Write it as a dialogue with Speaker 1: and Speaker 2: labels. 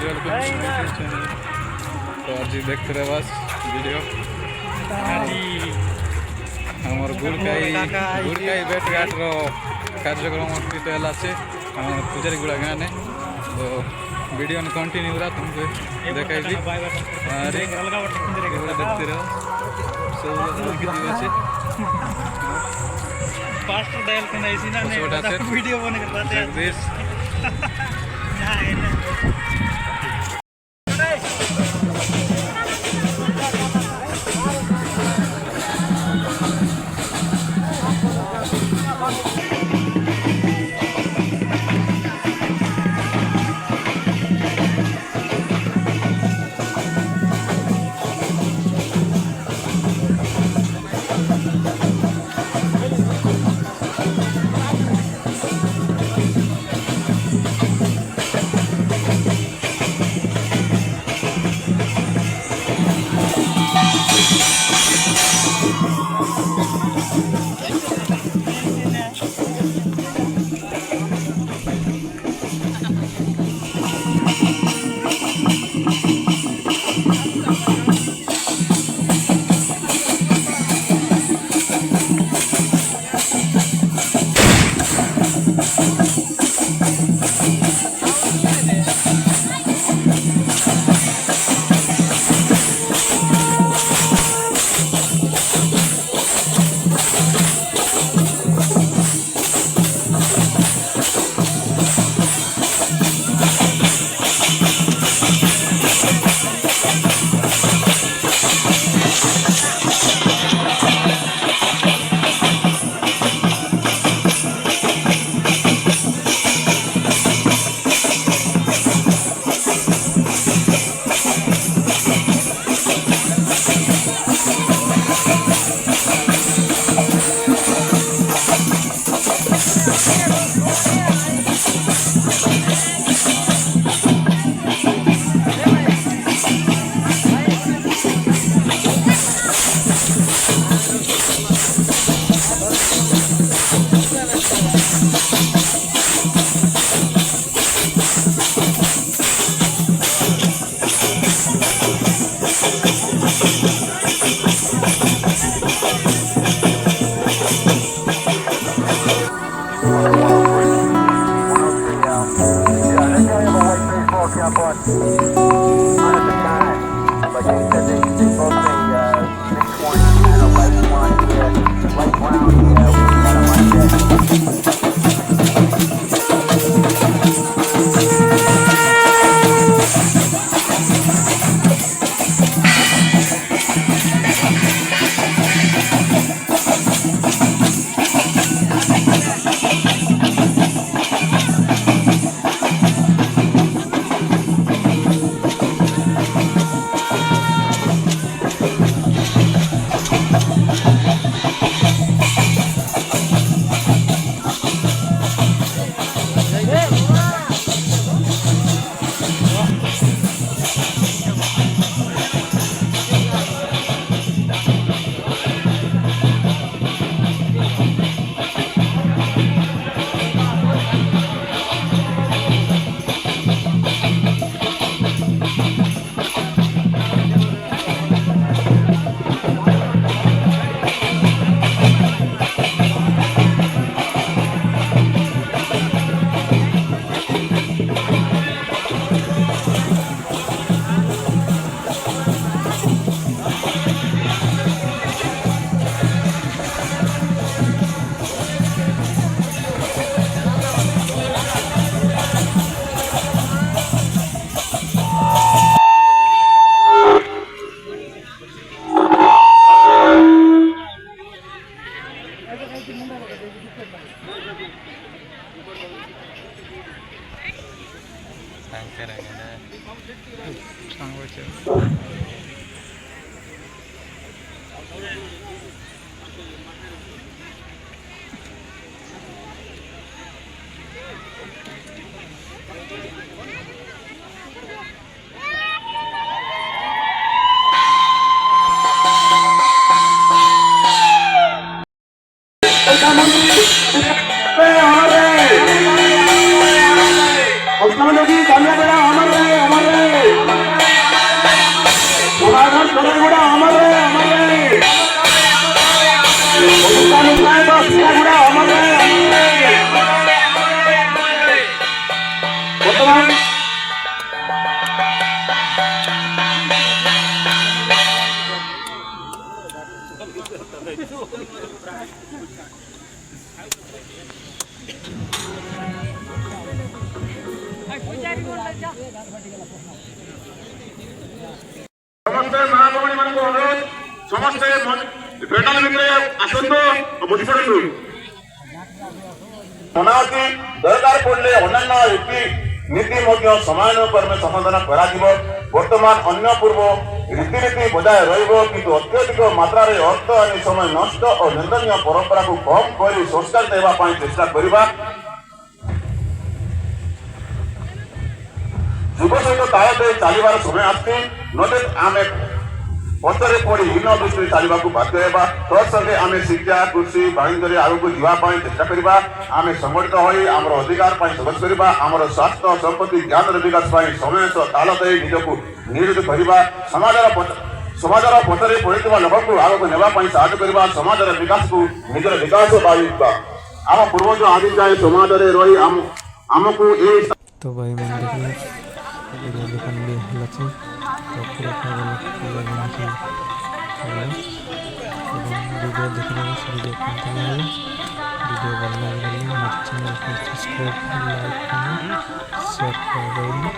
Speaker 1: Welcome YouTube channel. तो आज देखते रहे बस वीडियो आमर गुड़काई बेटघाट कार्यक्रम टोटल आसे पूजारी गुड़ा गाँव ने तो वीडियो ने कंटिन्यू रहा तुमको देखाई देखते रहो सब
Speaker 2: फास्ट डायल करना इसी ना वीडियो बन कर पाते हैं
Speaker 1: जगदीश
Speaker 3: मुख्यमंत्री कालिया बेड़ा अमर रहे ସମସ୍ତେ ମା ଭଉଣୀ ମାନଙ୍କୁ ଅନୁରୋଧ ସମସ୍ତେ ପେଣ୍ଡାଲ ଭିତରେ ଆସନ୍ତୁ ବୁଝି ପଡ଼ନ୍ତୁ। ମନା ଅଛି ଦରକାର ପଡ଼ିଲେ ଅନ୍ୟାନ୍ୟ ରୀତିନୀତି ମଧ୍ୟ ସମୟ କ୍ରମେ ସମାଧାନ କରାଯିବ। ବର୍ତ୍ତମାନ ଅନ୍ୟ ପୂର୍ବ ରୀତିନୀତି ବଜାୟ ରହିବ, କିନ୍ତୁ ଅତ୍ୟଧିକ ମାତ୍ରାରେ ଅର୍ଥ ଆଣି ସମୟ ନଷ୍ଟ ଓ ନିନ୍ଦନୀୟ ପରମ୍ପରାକୁ କମ୍ କରି ସଂସ୍କାର ଦେବା ପାଇଁ ଚେଷ୍ଟା କରିବା। ଯୁଗ ସହିତ ତାଳ ଦେଇ ଚାଲିବାର ସମୟ ଆସିଛି, ନଚେତ୍ ଆମେ ପଛରେ ପଡ଼ି ହୀନ ଦୃଷ୍ଟିରେ ଚାଲିବାକୁ ବାଧ୍ୟ ହେବା। ତତ୍ସଙ୍ଗେ ଆମେ ଶିକ୍ଷା, କୃଷି, ବାଣିଜ୍ୟରେ ଆଗକୁ ଯିବା ପାଇଁ ଚେଷ୍ଟା କରିବା। ଆମେ ସଂଗଠିତ ହୋଇ ଆମର ଅଧିକାର ପାଇଁ ସଂଘର୍ଷ କରିବା। ଆମର ସ୍ୱାସ୍ଥ୍ୟ, ସମ୍ପତ୍ତି, ଜ୍ଞାନର ବିକାଶ ପାଇଁ ସମୟ ସହ ତାଳ ଦେଇ ନିଜକୁ ନିୟୋଜିତ କରିବା। ସମାଜର ପଛରେ ପଡ଼ିଥିବା ଲୋକଙ୍କୁ ଆଗକୁ ନେବା ପାଇଁ ସାହାଯ୍ୟ କରିବା। ସମାଜର ବିକାଶକୁ ନିଜର ବିକାଶ ଭାବିବା। ଆମ ପୂର୍ବଜ ଆଜି ଯାଏ ସମାଜରେ ରହି ଆମକୁ ଏହି
Speaker 4: तो भाई मैंने देखिए पूरा दुकान भी लच्छी तो पूरा खाने पूरा वीडियो देखने में वीडियो कंटिन्यू होगा। वीडियो बनने के लिए हमारे चैनल को सब्सक्राइब लाइक करना शेयर कर देना।